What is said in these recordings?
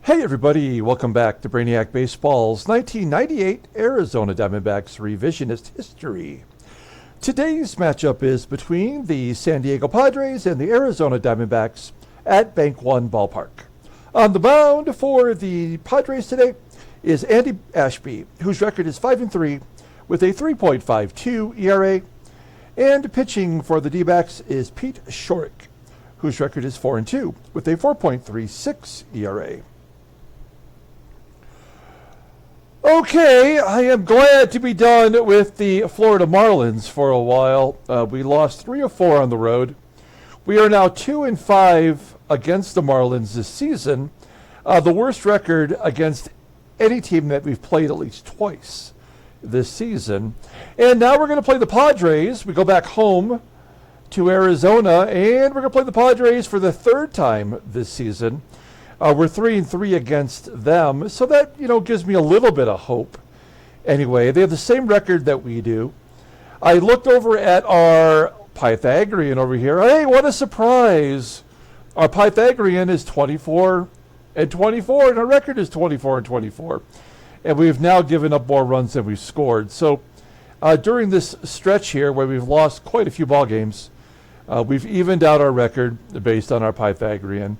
Hey everybody, welcome back to Brainiac Baseball's 1998 Arizona Diamondbacks Revisionist History. Today's matchup is between the San Diego Padres and the Arizona Diamondbacks at Bank One Ballpark. On the mound for the Padres today is Andy Ashby, whose record is 5-3 with a 3.52 ERA. And pitching for the D-backs is Pete Schourek, whose record is 4-2 with a 4.36 ERA. Okay, I am glad to be done with the Florida Marlins for a while. We lost 3 of 4 on the road. We are now 2-5 against the Marlins this season, the worst record against any team that we've played at least twice this season. And now we're going to play the Padres. We go back home to Arizona, and we're going to play the Padres for the third time this season. We're 3-3 against them, so that, gives me a little bit of hope. Anyway, they have the same record that we do. I looked over at our Pythagorean over here. Hey, what a surprise! Our Pythagorean is 24-24, and our record is 24-24. And we've now given up more runs than we've scored. So during this stretch here, where we've lost quite a few ball games, we've evened out our record based on our Pythagorean.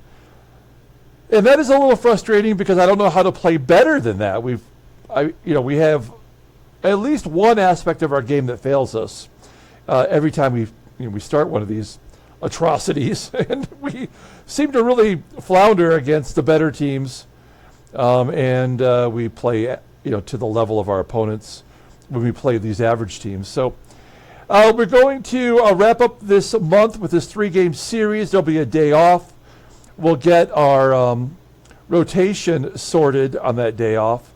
And that is a little frustrating because I don't know how to play better than that. We have at least one aspect of our game that fails us every time we start one of these atrocities, and we seem to really flounder against the better teams, and we play to the level of our opponents when we play these average teams. So we're going to wrap up this month with this 3-game series. There'll be a day off. We'll get our rotation sorted on that day off.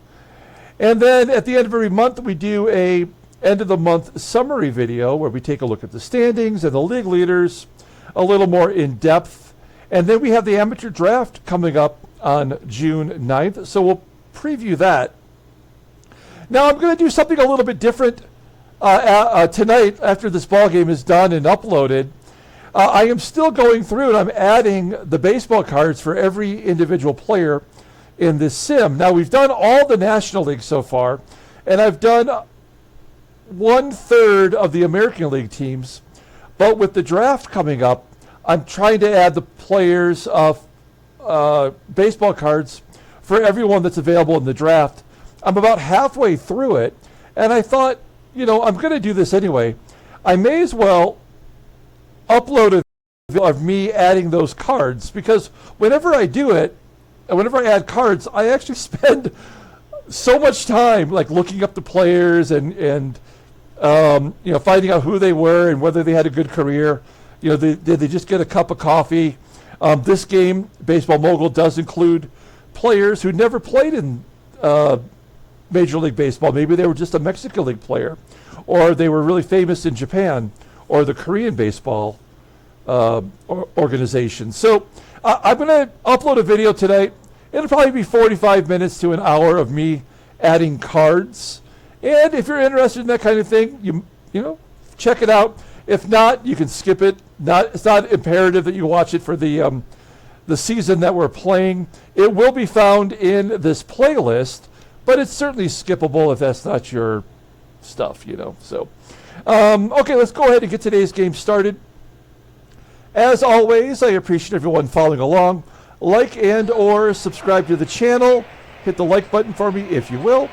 And then at the end of every month, we do a end of the month summary video where we take a look at the standings and the league leaders a little more in depth. And then we have the amateur draft coming up on June 9th. So we'll preview that. Now I'm going to do something a little bit different tonight after this ball game is done and uploaded. I am still going through and I'm adding the baseball cards for every individual player in this sim. Now, we've done all the National League so far, and I've done 1/3 of the American League teams. But with the draft coming up, I'm trying to add the players of baseball cards for everyone that's available in the draft. I'm about halfway through it, and I thought, I'm going to do this anyway. I may as well upload a video of me adding those cards, because whenever I do it, and whenever I add cards, I actually spend so much time looking up the players and finding out who they were and whether they had a good career. Did they just get a cup of coffee? This game, Baseball Mogul, does include players who never played in Major League Baseball. Maybe they were just a Mexican League player, or they were really famous in Japan, or the Korean baseball organization. So I'm going to upload a video today. It'll probably be 45 minutes to an hour of me adding cards. And if you're interested in that kind of thing, you check it out. If not, you can skip it. It's not imperative that you watch it for the season that we're playing. It will be found in this playlist, but it's certainly skippable if that's not your stuff, So. Okay, let's go ahead and get today's game started. As always, I appreciate everyone following along. Like and or subscribe to the channel. Hit the like button for me if you will.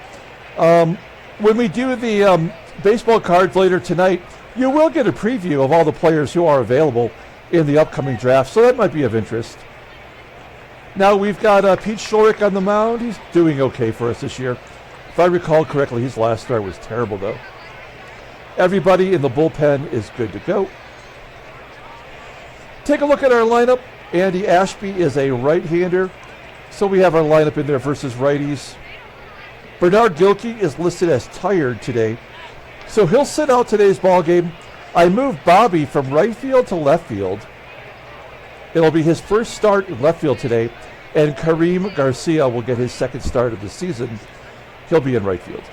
When we do the baseball cards later tonight, you will get a preview of all the players who are available in the upcoming draft, so that might be of interest. Now we've got Pete Schourek on the mound. He's doing okay for us this year. If I recall correctly, his last start was terrible, though. Everybody in the bullpen is good to go. Take a look at our lineup. Andy Ashby is a right-hander, so we have our lineup in there versus righties. Bernard Gilkey is listed as tired today, so he'll sit out today's ball game. I moved Bobby from right field to left field. It'll be his first start in left field today, and Karim GARCIA will get his second start of the season. He'll be in right field.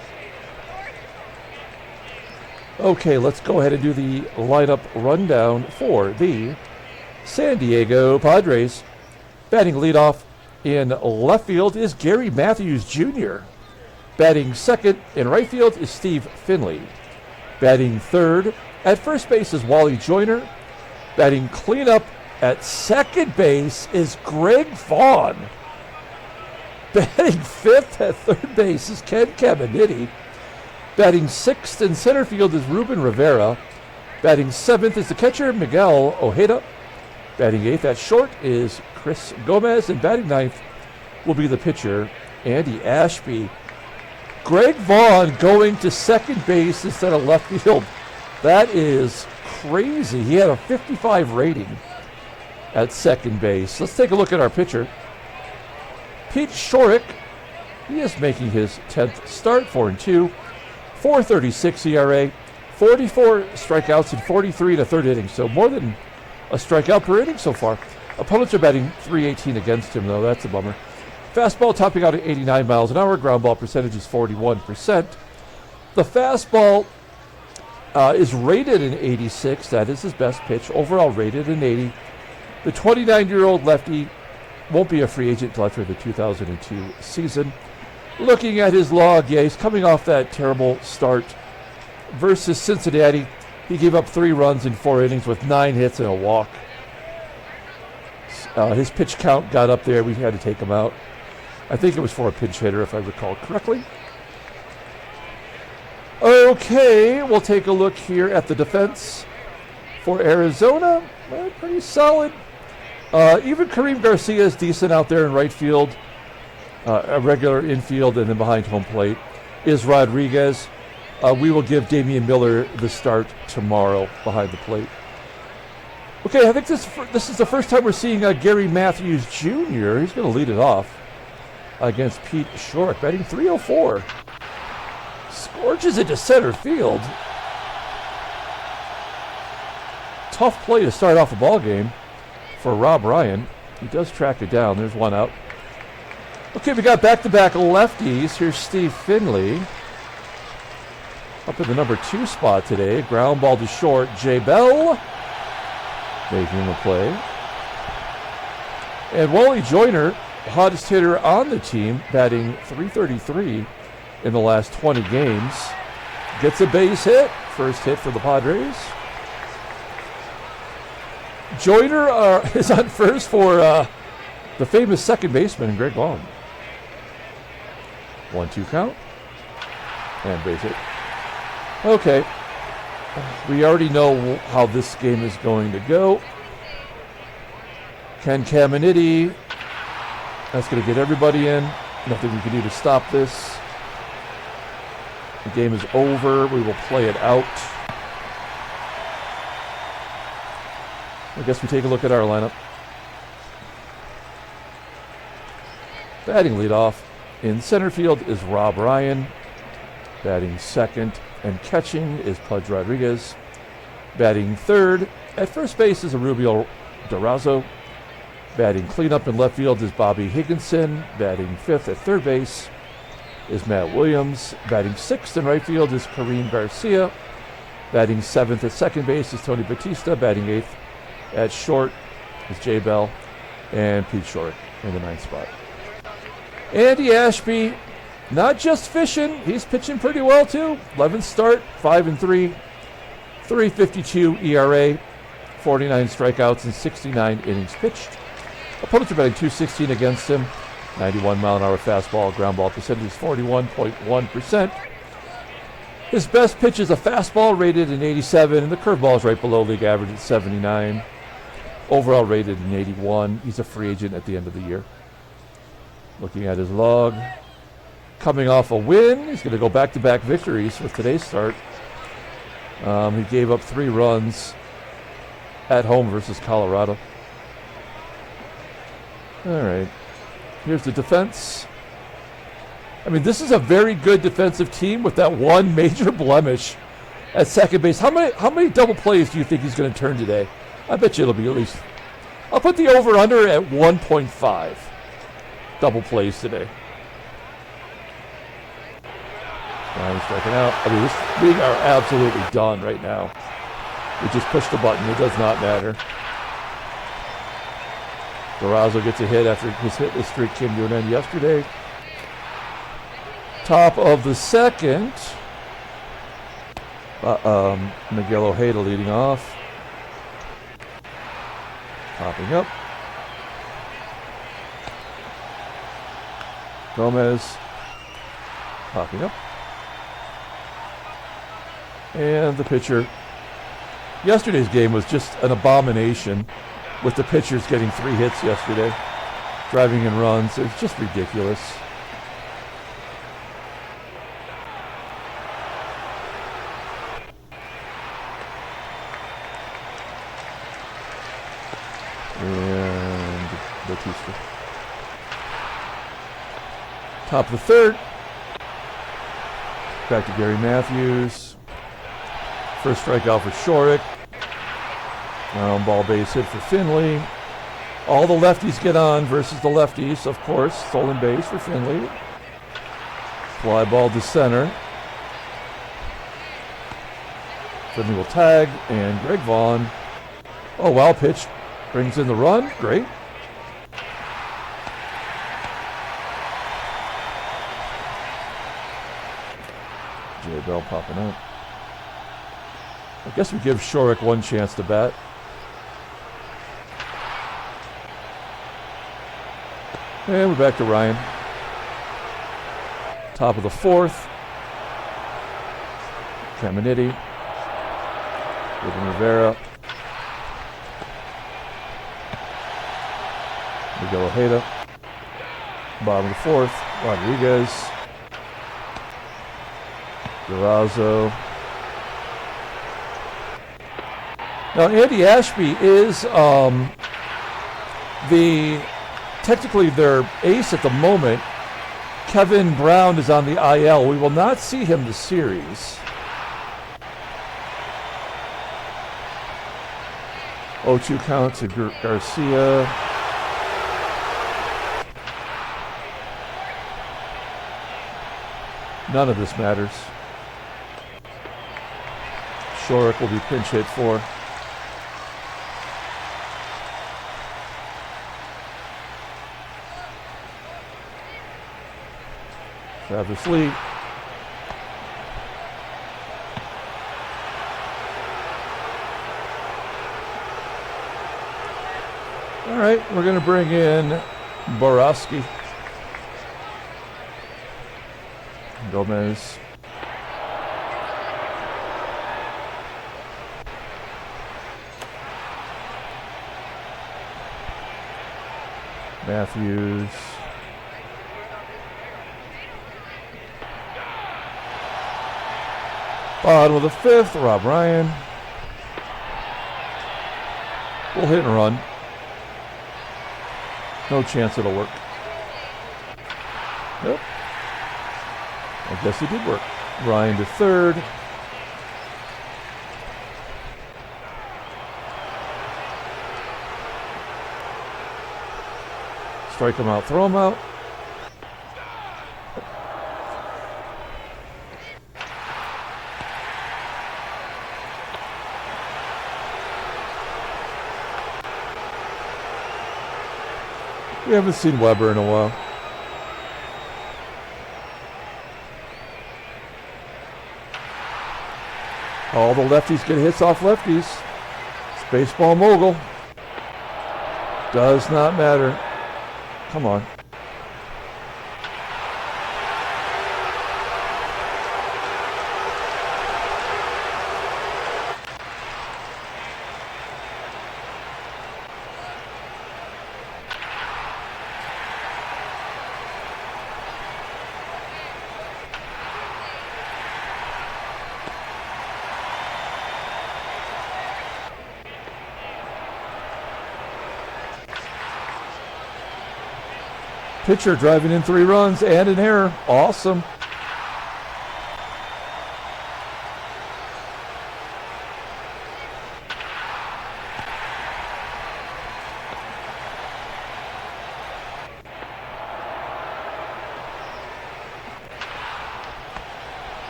Okay, let's go ahead and do the lineup rundown for the San Diego Padres. Batting leadoff In left field is Gary Matthews Jr. Batting second in right field is Steve Finley. Batting third at first base is Wally JOYNER. Batting cleanup at second base is Greg Vaughn. Batting fifth at third base is Ken CAMINITI. Batting sixth in center field is Ruben RIVERA. Batting seventh is the catcher, Miguel OJEDA. Batting eighth at short is Chris Gomez. And batting ninth will be the pitcher, Andy Ashby. Greg Vaughn going to second base instead of left field. That is crazy. He had a 55 rating at second base. Let's take a look at our pitcher. Pete Schourek, he is making his 10th start, 4-2, 4.36 ERA, 44 strikeouts in 43 in the third inning, so more than a strikeout per inning so far. Opponents are batting .318 against him, though. That's a bummer. Fastball topping out at 89 miles an hour. Ground ball percentage is 41%. The fastball is rated in 86. That is his best pitch. Overall rated in 80. The 29-year-old lefty won't be a free agent until after the 2002 season. Looking at his log, yeah, he's coming off that terrible start versus Cincinnati. He gave up 3 runs in 4 innings with 9 hits and a walk. His pitch count got up there. We had to take him out. I think it was for a pinch hitter, if I recall correctly. Okay, we'll take a look here at the defense for Arizona. Pretty solid. Even Karim GARCIA is decent out there in right field. A regular infield, and then behind home plate is Rodriguez. We will give Damian Miller the start tomorrow behind the plate. Okay, I think this is the first time we're seeing Gary Matthews Jr. He's going to lead it off against Pete Schourek, batting .304. Scorches it to center field. Tough play to start off a ball game for Rob Ryan. He does track it down. There's one out. Okay, we got back-to-back lefties. Here's Steve Finley up in the number 2 spot today. Ground ball to short. J. Bell making the play. And Wally JOYNER, hottest hitter on the team, batting .333 in the last 20 games. Gets a base hit. First hit for the Padres. JOYNER is on first for the famous second baseman, Greg Vaughn. 1-2 count. And base hit. Okay. We already know how this game is going to go. Ken CAMINITI. That's going to get everybody in. Nothing we can do to stop this. The game is over. We will play it out. I guess we take a look at our lineup. Batting leadoff in center field is Rob Ryan. Batting second and catching is Pudge Rodriguez. Batting third at first base is Erubiel DURAZO. Batting cleanup in left field is Bobby Higginson. Batting fifth at third base is Matt Williams. Batting sixth in right field is Karim GARCIA. Batting seventh at second base is Tony Batista. Batting eighth at short is J. Bell and Pete Schourek in the 9th spot. Andy Ashby, not just fishing, he's pitching pretty well too. 11th start, 5-3, 3.52 ERA, 49 strikeouts and 69 innings pitched. Opponents are batting .216 against him. 91 mile an hour fastball, ground ball percentage is 41.1%. His best pitch is a fastball rated in 87, and the curveball is right below league average at 79. Overall rated in 81. He's a free agent at the end of the year. Looking at his log. Coming off a win. He's going to go back-to-back victories with today's start. He gave up 3 runs at home versus Colorado. All right. Here's the defense. I mean, this is a very good defensive team with that one major blemish at second base. How many double plays do you think he's going to turn today? I bet you it'll be at least... I'll put the over-under at 1.5 double plays today. He's striking out. I mean, we are absolutely done right now. We just pushed the button. It does not matter. DURAZO gets a hit after his hitless streak came to an end yesterday. Top of the second. Miguel OJEDA leading off. Popping up. Gomez. Popping up. And the pitcher. Yesterday's game was just an abomination with the pitchers getting 3 hits yesterday. Driving in runs. It's just ridiculous. And Batista. Top of the third. Back to Gary Matthews. First strikeout for Schourek. Ground ball base hit for Finley. All the lefties get on versus the lefties, of course. Stolen base for Finley. Fly ball to center. Finley will tag, and Greg Vaughn. Oh, wow, pitch. Brings in the run. Great. J. Bell popping up. I guess we give Schourek one chance to bat. And we're back to Ryan. Top of the fourth. CAMINITI. RIVERA. Miguel OJEDA. Bottom of the fourth. Rodriguez. DURAZO. Now Andy Ashby is technically their ace at the moment. Kevin Brown is on the IL. We will not see him this series. 0-2 count to Garcia. None of this matters. Schourek will be pinch hit for. Travis Lee. All right, we're going to bring in Borowski. Gomez. Matthews. Bottom of the fifth, Rob Ryan. We'll hit and run. No chance it'll work. Nope. I guess it did work. Ryan to third. Strike him out, throw him out. We haven't seen Weber in a while. All the lefties get hits off lefties. It's baseball mogul. Does not matter. Come on. Pitcher driving in 3 runs and an error. Awesome.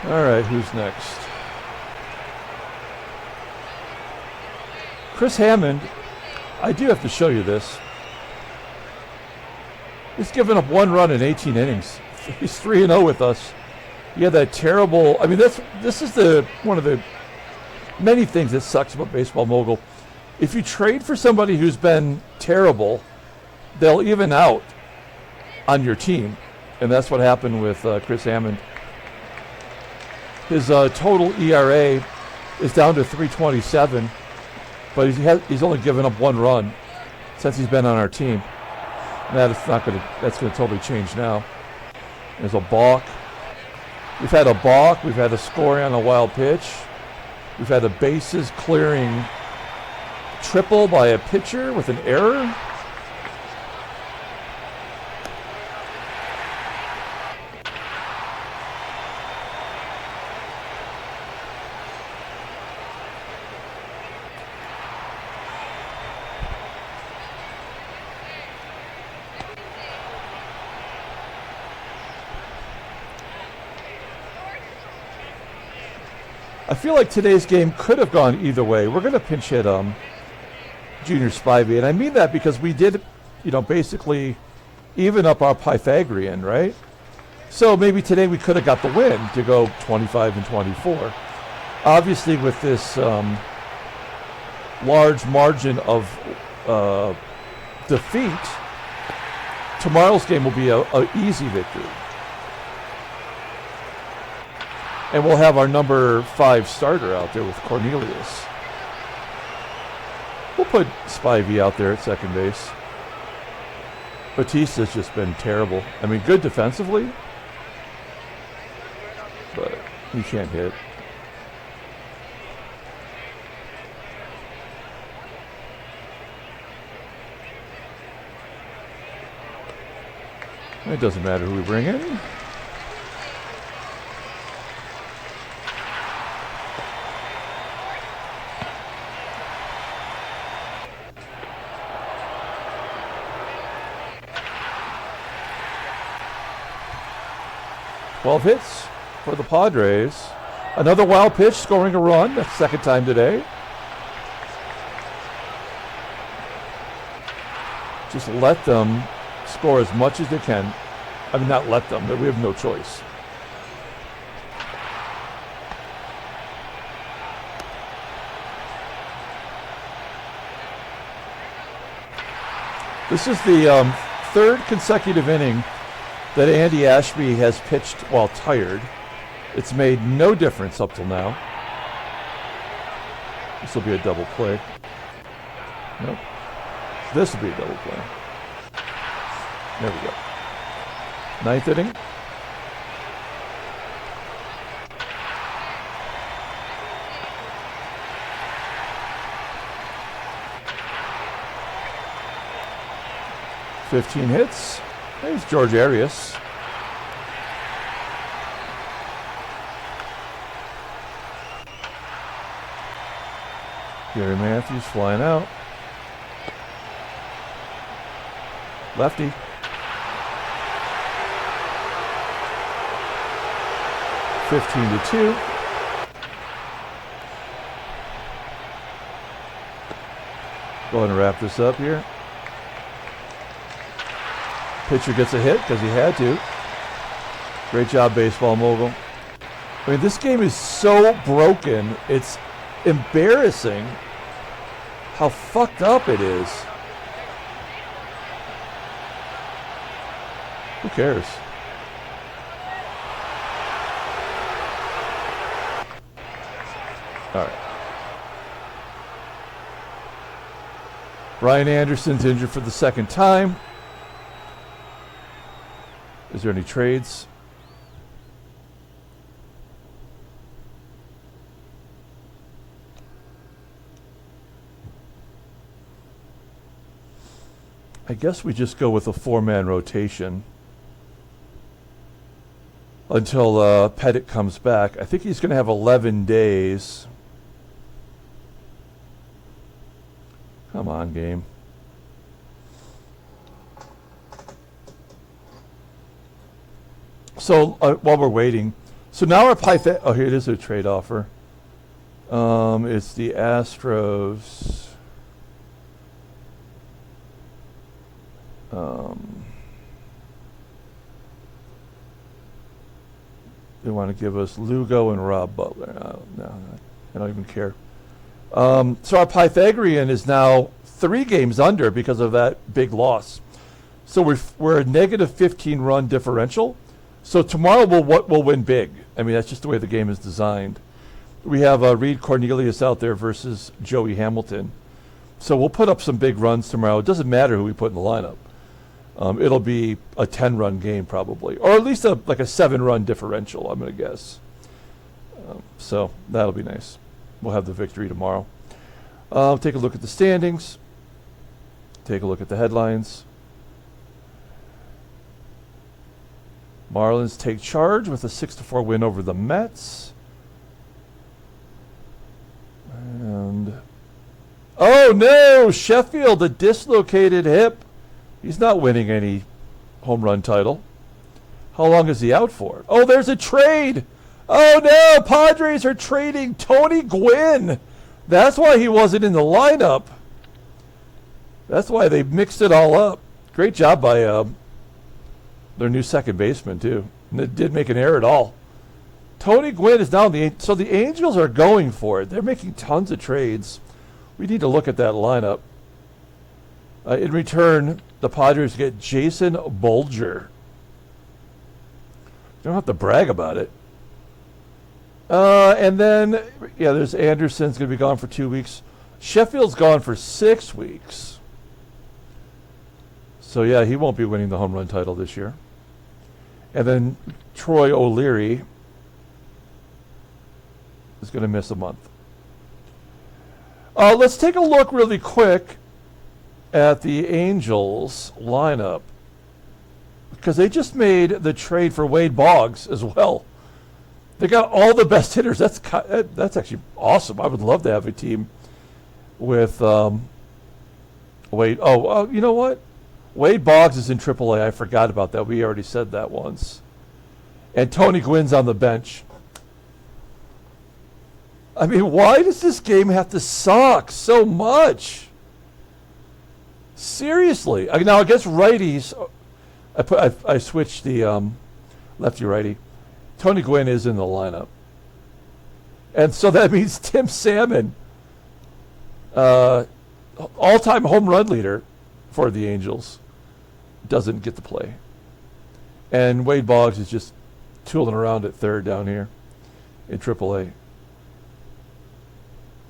All right, who's next? Chris Hammond, I do have to show you this. He's given up 1 run in 18 innings. He's 3-0 with us. He had that terrible, I mean, this is one of the many things that sucks about Baseball Mogul. If you trade for somebody who's been terrible, they'll even out on your team. And that's what happened with Chris Hammond. His total ERA is down to 3.27, but he's only given up 1 run since he's been on our team. And that's gonna totally change now. There's a balk. We've had a balk. We've had a scoring on a wild pitch. We've had a bases clearing triple by a pitcher with an error. I feel like today's game could have gone either way. We're going to pinch hit Junior Spivey, and I mean that because we did, basically even up our Pythagorean, right? So maybe today we could have got the win to go 25-24. Obviously, with this large margin of defeat, tomorrow's game will be an easy victory. And we'll have our number 5 starter out there with Cornelius. We'll put Spivey out there at second base. Batista's just been terrible. I mean, good defensively, but he can't hit. It doesn't matter who we bring in. Twelve hits for the Padres. Another wild pitch, scoring a run. That's the second time today. Just let them score as much as they can. I mean, not let them, but we have no choice. This is the third consecutive inning that Andy Ashby has pitched while tired. It's made no difference up till now. This will be a double play. Nope. This will be a double play. There we go. Ninth inning. "15 hits. There's George Arias. Gary Matthews flying out. Lefty. (15-2). Go ahead and wrap this up here. Pitcher gets a hit because he had to. Great job, Baseball Mogul. I mean, this game is so broken. It's embarrassing how fucked up it is. Who cares? All right. Brian Anderson's injured for the second time. Is there any trades? I guess we just go with a 4-man rotation until Pettit comes back. I think he's going to have 11 days. Come on, game. So while we're waiting, So now our Python. Oh, here it is a trade offer. It's the Astros. They want to give us Lugo and Rob Butler. No, I don't even care. So our Pythagorean is now 3 games under because of that big loss. So we're a negative 15 run differential. So tomorrow we'll win big. I mean, that's just the way the game is designed. We have Reed Cornelius out there versus Joey Hamilton. So we'll put up some big runs tomorrow. It doesn't matter who we put in the lineup. It'll be a 10-run game probably, or at least like a 7-run differential, I'm going to guess. So that'll be nice. We'll have the victory tomorrow. Take a look at the standings. Take a look at the headlines. Marlins take charge with a 6-4 win over the Mets. And oh no, Sheffield, a dislocated hip. He's not winning any home run title. How long is he out for? Oh, there's a trade. Oh no, Padres are trading Tony Gwynn. That's why he wasn't in the lineup. That's why they mixed it all up. Great job by their new second baseman too. And it did make an error at all. Tony Gwynn is now so the Angels are going for it. They're making tons of trades. We need to look at that lineup. In return, the Padres get Jason Bolger. You don't have to brag about it. And then, yeah, there's Anderson's going to be gone for 2 weeks. Sheffield's gone for 6 weeks. So, yeah, he won't be winning the home run title this year. And then Troy O'Leary is going to miss a month. Let's take a look really quick at the Angels lineup, because they just made the trade for Wade Boggs as well. They got all the best hitters. That's actually awesome. I would love to have a team with Wade. Oh, you know what? Wade Boggs is in AAA. I forgot about that. We already said that once. And Tony Gwynn's on the bench. I mean, why does this game have to suck so much? Seriously. Now against righties, I switched the lefty-righty. Tony Gwynn is in the lineup. And so that means Tim Salmon, all-time home run leader for the Angels, doesn't get to play. And Wade Boggs is just tooling around at third down here in AAA.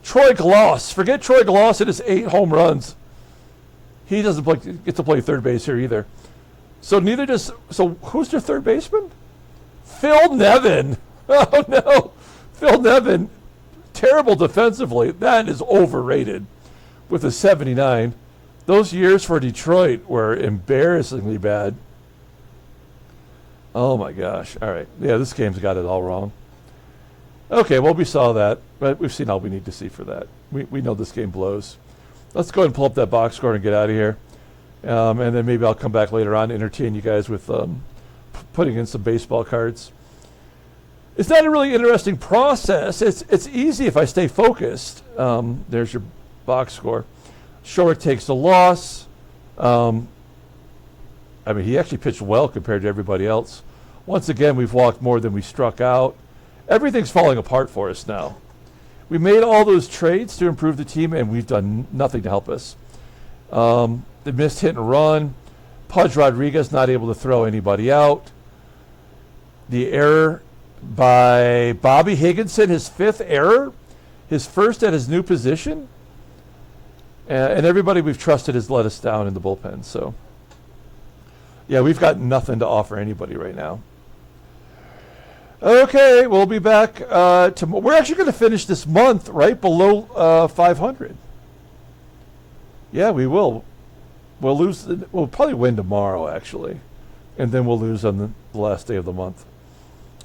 Troy Glaus. Forget Troy Glaus and his 8 home runs. He doesn't get to play third base here either. So neither does. So who's their third baseman? Phil Nevin. Oh no, Phil Nevin, terrible defensively. That is overrated. With a 79, those years for Detroit were embarrassingly bad. Oh my gosh! All right, yeah, this game's got it all wrong. Okay, well we saw that, but we've seen all we need to see for that. We know this game blows. Let's go ahead and pull up that box score and get out of here. And then maybe I'll come back later on to entertain you guys with putting in some baseball cards. It's not a really interesting process. It's easy if I stay focused. There's your box score. Schourek takes the loss. I mean, he actually pitched well compared to everybody else. Once again, we've walked more than we struck out. Everything's falling apart for us now. We made all those trades to improve the team, and we've done nothing to help us. The missed hit and run. Pudge Rodriguez not able to throw anybody out. The error by Bobby Higginson, his 5th error, his first at his new position. And everybody we've trusted has let us down in the bullpen. So, yeah, we've got nothing to offer anybody right now. Okay, we'll be back tomorrow. We're actually going to finish this month right below 500. Yeah, we will. We'll lose. We'll probably win tomorrow, actually, and then we'll lose on the last day of the month.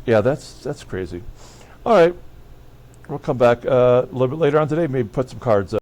Yeah, that's crazy. All right, we'll come back a little bit later on today. Maybe put some cards up.